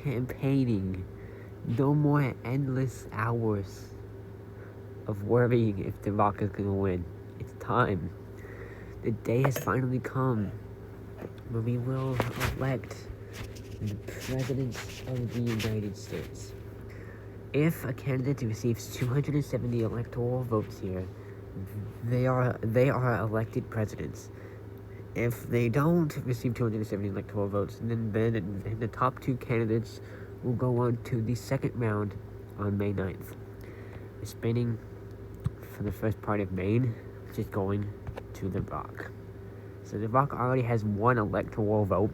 campaigning. No more endless hours of worrying if The Rock is gonna win. It's time. The day has finally come where we will elect the President of the United States. If a candidate receives 270 electoral votes here, they are elected presidents. If they don't receive 270 electoral votes, then the top two candidates will go on to the second round on May 9th. We're spinning for the first part of Maine, which is going to The Rock. So The Rock already has one electoral vote.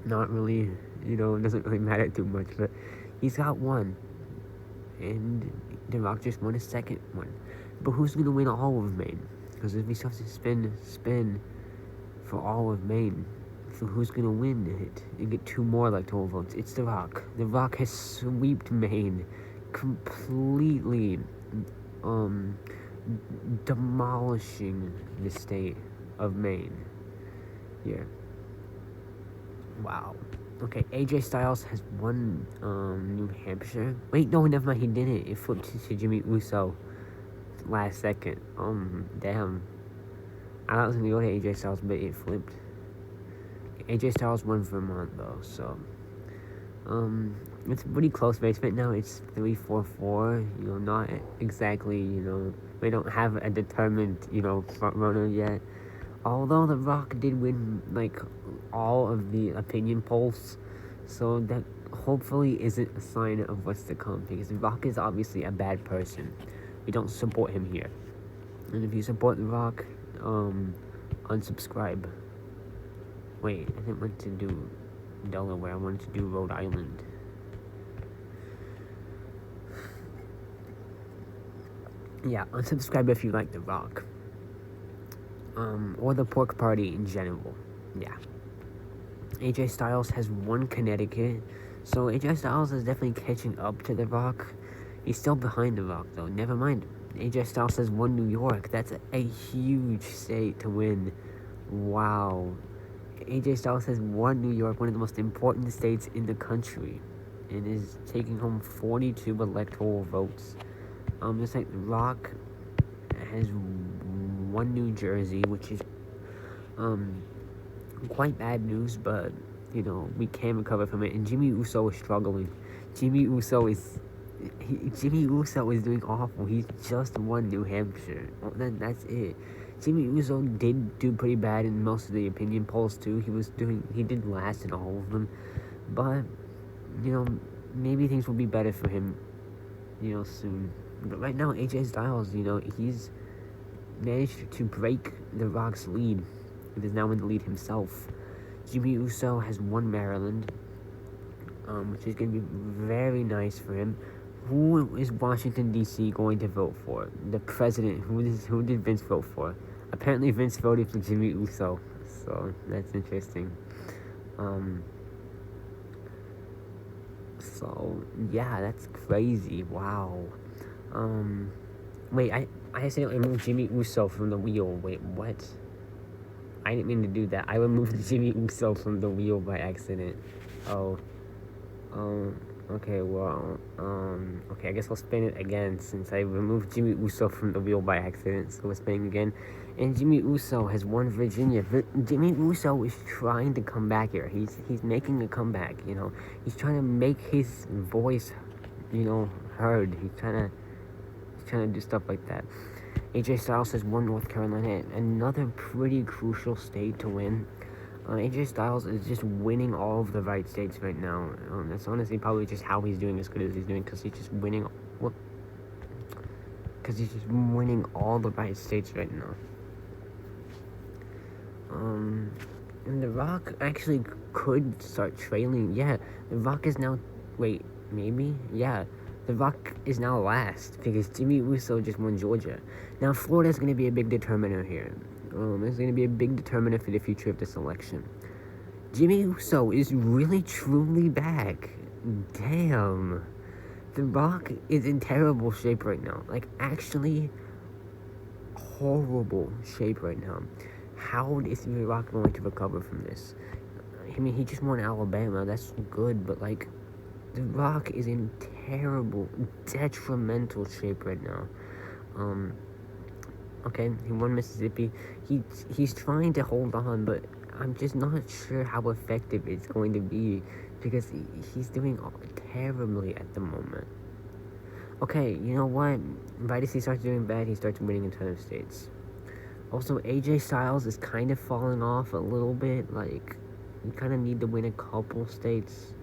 Not really, it doesn't really matter too much, but he's got one. And The Rock just won a second one. But who's going to win all of Maine? Because if we still have to spin for all of Maine, so who's going to win it and get two more electoral votes? It's The Rock. The Rock has swept Maine, completely demolishing the state of Maine. Yeah. Wow. Okay, AJ Styles has won New Hampshire. Wait, no, never mind, he didn't. It flipped to Jimmy Uso last second. Damn. I thought it was gonna go to AJ Styles, but it flipped. AJ Styles won Vermont though, so it's pretty close basement now. It's 3-4-4. Not exactly. We don't have a determined front runner yet. Although The Rock did win like all of the opinion polls, so that hopefully isn't a sign of what's to come, because The Rock is obviously a bad person. We don't support him here. And if you support The Rock, unsubscribe. Wait, I didn't want to do Delaware, I wanted to do Rhode Island. Yeah, unsubscribe if you like The Rock. Or the Pork Party in general. Yeah. AJ Styles has won Connecticut, so AJ Styles is definitely catching up to The Rock. He's still behind The Rock, though. Never mind. AJ Styles has won New York. That's a huge state to win. Wow. AJ Styles has won New York, one of the most important states in the country, and is taking home 42 electoral votes. Just like The Rock has won New Jersey, which is quite bad news, but we can recover from it. And Jimmy Uso is struggling. Jimmy Uso is doing awful. He just won New Hampshire. That's it. Jimmy Uso did do pretty bad in most of the opinion polls too. He did last in all of them, but maybe things will be better for him soon. But right now, AJ Styles, he's managed to break The Rock's lead. He is now in the lead himself. Jimmy Uso has won Maryland, which is going to be very nice for him. Who is Washington, D.C. going to vote for? The president. Who did Vince vote for? Apparently Vince voted for Jimmy Uso, so that's interesting. So yeah, that's crazy. Wow. Wait, I accidentally removed Jimmy Uso from the wheel. Wait, what? I didn't mean to do that. I removed Jimmy Uso from the wheel by accident. Oh. Okay, well, okay, I guess I'll spin it again since I removed Jimmy Uso from the wheel by accident, so we're spinning again. And Jimmy Uso has won Virginia. Jimmy Uso is trying to come back here. He's making a comeback, He's trying to make his voice, heard. He's trying to do stuff like that. AJ Styles has won North Carolina, another pretty crucial state to win. AJ Styles is just winning all of the right states right now. That's honestly probably just how he's doing as good as he's doing, because he's just winning. Because he's just winning all the right states right now. And The Rock actually could start trailing. Yeah, The Rock is now. Wait, maybe? Yeah. The Rock is now last because Jimmy Uso just won Georgia. Now Florida's going to be a big determiner here. It's going to be a big determiner for the future of this election. Jimmy Uso is really truly back. Damn. The Rock is in terrible shape right now. Like, actually horrible shape right now. How is The Rock going to recover from this? I mean, he just won Alabama. That's good, but like, The Rock is in terrible, detrimental shape right now. Okay, he won Mississippi. He's trying to hold on, but I'm just not sure how effective it's going to be because he's doing terribly at the moment. Okay, you know what? Right as he starts doing bad, he starts winning a ton of states. Also, AJ Styles is kind of falling off a little bit. Like, you kind of need to win a couple states.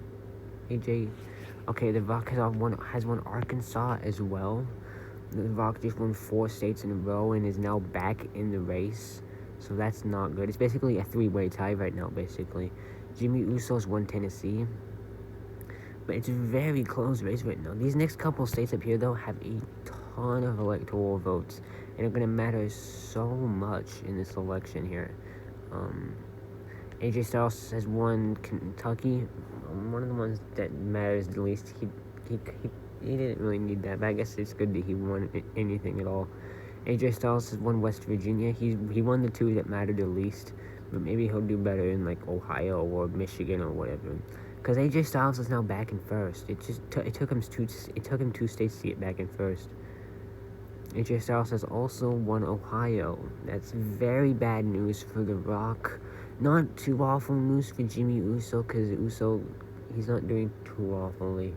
AJ, okay, The Rock has won Arkansas as well. The Rock just won 4 states in a row and is now back in the race. So that's not good. It's basically a 3-way tie right now, basically. Jimmy Uso's won Tennessee. But it's a very close race right now. These next couple states up here, though, have a ton of electoral votes. And are going to matter so much in this election here. AJ Styles has won Kentucky. One of the ones that matters the least. He didn't really need that, but I guess it's good that he won anything at all. AJ Styles has won West Virginia. He won the 2 that mattered the least, but maybe he'll do better in like Ohio or Michigan or whatever. Because AJ Styles is now back in first. It took him 2 states to get back in first. AJ Styles has also won Ohio. That's very bad news for The Rock. Not too awful news for Jimmy Uso, because he's not doing too awfully,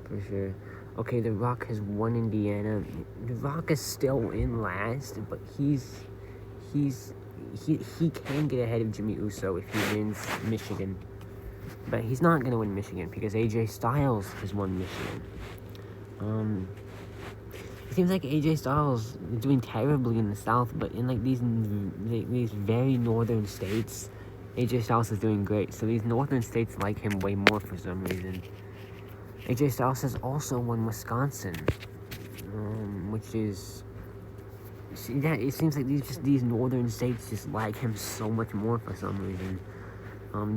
for sure. Okay, The Rock has won Indiana. The Rock is still in last, but he can get ahead of Jimmy Uso if he wins Michigan. But he's not gonna win Michigan because AJ Styles has won Michigan. It seems like AJ Styles is doing terribly in the South, but in like these very northern states, AJ Styles is doing great. So these northern states like him way more for some reason. AJ Styles has also won Wisconsin, which is, yeah, it seems like these northern states just like him so much more for some reason.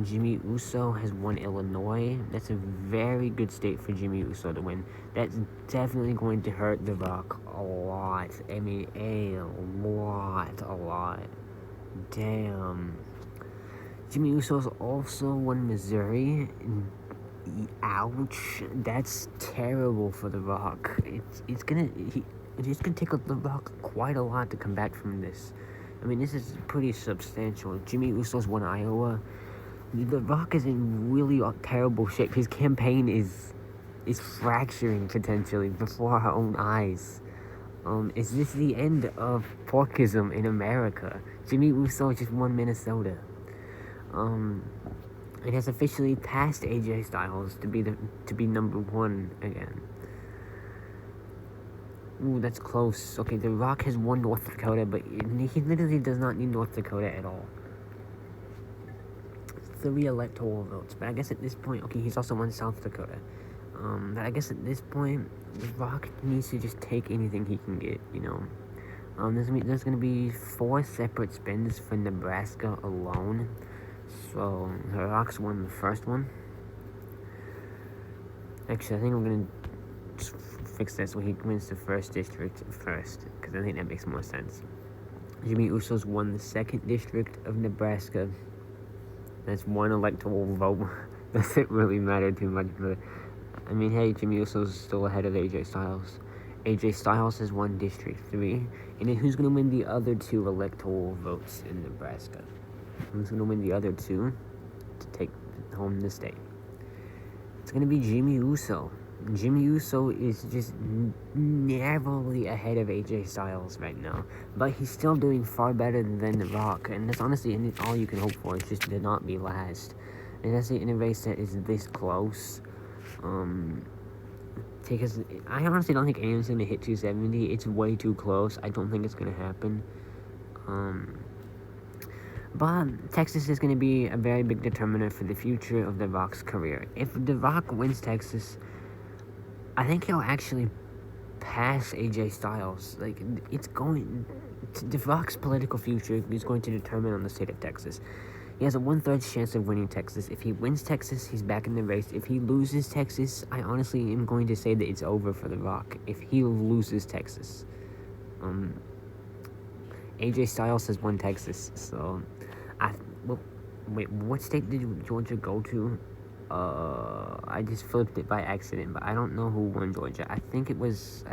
Jimmy Uso has won Illinois. That's a very good state for Jimmy Uso to win. That's definitely going to hurt The Rock a lot. I mean, a lot. Damn. Jimmy Uso's also won Missouri. Ouch. That's terrible for The Rock. It's gonna take The Rock quite a lot to come back from this. I mean, this is pretty substantial. Jimmy Uso's won Iowa. The Rock is in really terrible shape. His campaign is fracturing potentially before our own eyes. Is this the end of porkism in America? Jimmy Uso just won Minnesota. It has officially passed AJ Styles to be number 1 again. Ooh, that's close. Okay, The Rock has won North Dakota, but he literally does not need North Dakota at all. 3 electoral votes, but I guess at this point, okay, he's also won South Dakota. But I guess at this point, The Rock needs to just take anything he can get, you know. There's gonna be 4 separate spins for Nebraska alone. So The Rock's won the first one. Actually, I think I'm gonna just fix that so he wins the first district first, because I think that makes more sense. Jimmy Uso's won the 2nd district of Nebraska. That's 1 electoral vote. Doesn't really matter too much, but I mean, hey, Jimmy Uso's still ahead of AJ Styles. AJ Styles has won District 3, and then who's gonna win the other 2 electoral votes in Nebraska? Who's gonna win the other 2 to take home the state? It's gonna be Jimmy Uso. Jimmy Uso is just narrowly ahead of AJ Styles right now, but he's still doing far better than The Rock, and that's honestly all you can hope for, is just to not be last. And that's in a race that is this close. Because I honestly don't think anyone's gonna hit 270. It's way too close. I don't think it's gonna happen. But Texas is gonna be a very big determinant for the future of The Rock's career. If The Rock wins Texas, I think he'll actually pass AJ Styles. Like, The Rock's political future is going to determine on the state of Texas. He has a 1/3 chance of winning Texas. If he wins Texas, he's back in the race. If he loses Texas, I honestly am going to say that it's over for The Rock. If he loses Texas. AJ Styles has won Texas, so... wait, what state did Georgia go to? I just flipped it by accident, but I don't know who won Georgia. I think it was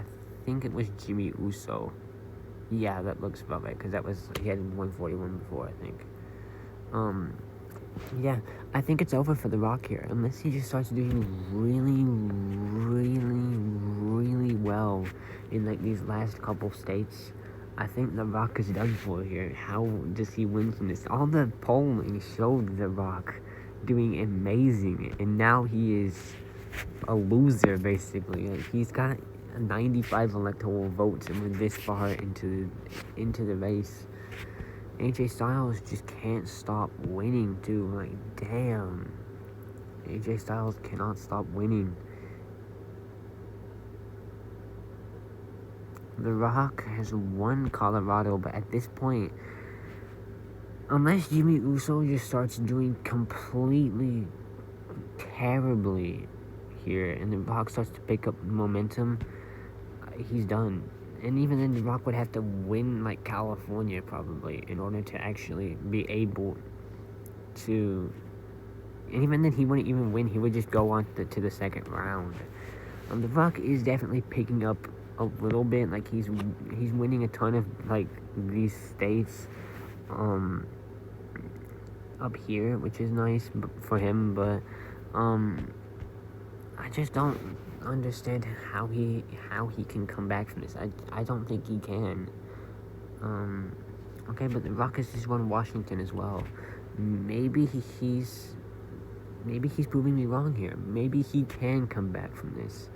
Jimmy Uso. Yeah, that looks about right, because he had 141 before, I think. Yeah, I think it's over for The Rock here, unless he just starts doing really, really, really well in like these last couple states. I think The Rock is done for here. How does he win from this? All the polling showed The Rock doing amazing, and now he is a loser basically. Like, he's got 95 electoral votes, and we're this far into the race. AJ Styles just can't stop winning, too. Like, damn. AJ Styles cannot stop winning. The Rock has won Colorado, but at this point, unless Jimmy Uso just starts doing completely terribly here, and The Rock starts to pick up momentum, he's done. And even then, The Rock would have to win, like, California, probably, in order to actually be able to... And even then, he wouldn't even win. He would just go on to the second round. The Rock is definitely picking up a little bit. Like, he's winning a ton of, like, these states up here, which is nice for him, but I just don't understand how he can come back from this. I don't think he can. Okay, but The Rock has just won Washington as well. Maybe he's proving me wrong here. Maybe he can come back from this.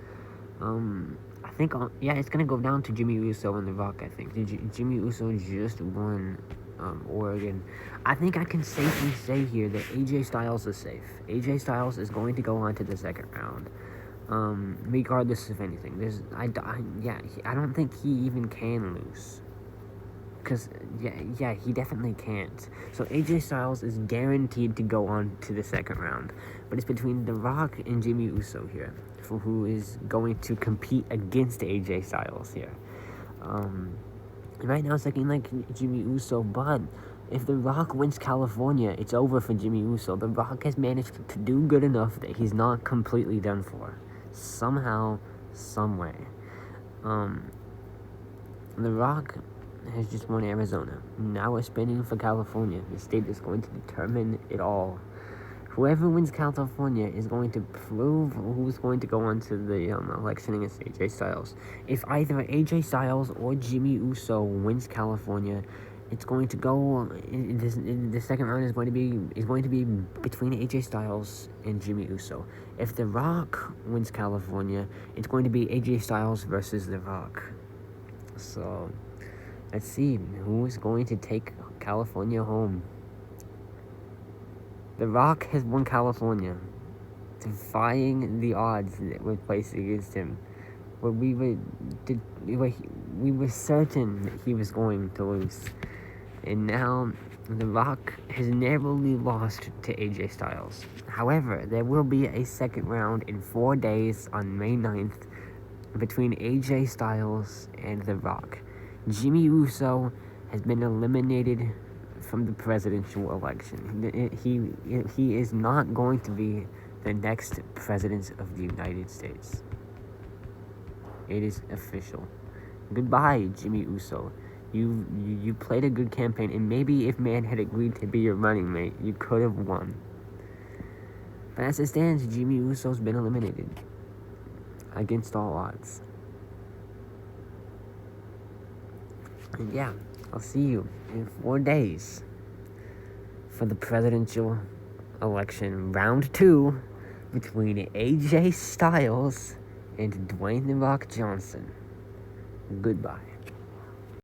I think it's gonna go down to Jimmy Uso and The Rock. I think Jimmy Uso just won Oregon. I think I can safely say here that AJ Styles is safe. AJ Styles is going to go on to the second round. Regardless of anything. I don't think he even can lose. Because, he definitely can't. So AJ Styles is guaranteed to go on to the second round. But it's between The Rock and Jimmy Uso here, for who is going to compete against AJ Styles here. Right now it's looking like Jimmy Uso, but if The Rock wins California, it's over for Jimmy Uso. The Rock has managed to do good enough that he's not completely done for. Somehow, someway. The Rock has just won Arizona. Now we're spinning for California. The state is going to determine it all. Whoever wins California is going to prove who's going to go on to the election against AJ Styles. If either AJ Styles or Jimmy Uso wins California, it's going to go. The second round is going to be between AJ Styles and Jimmy Uso. If The Rock wins California, it's going to be AJ Styles versus The Rock. So let's see who is going to take California home. The Rock has won California, defying the odds that were placed against him. But we were certain that he was going to lose. And now, The Rock has narrowly lost to AJ Styles. However, there will be a second round in 4 days on May 9th between AJ Styles and The Rock. Jimmy Uso has been eliminated from the presidential election. He is not going to be the next president of the United States. It is official. Goodbye, Jimmy Uso. You played a good campaign, and maybe if man had agreed to be your running mate, you could have won. But as it stands, Jimmy Uso's been eliminated against all odds. And yeah, I'll see you in 4 days for the presidential election round 2 between AJ Styles and Dwayne The Rock Johnson. Goodbye.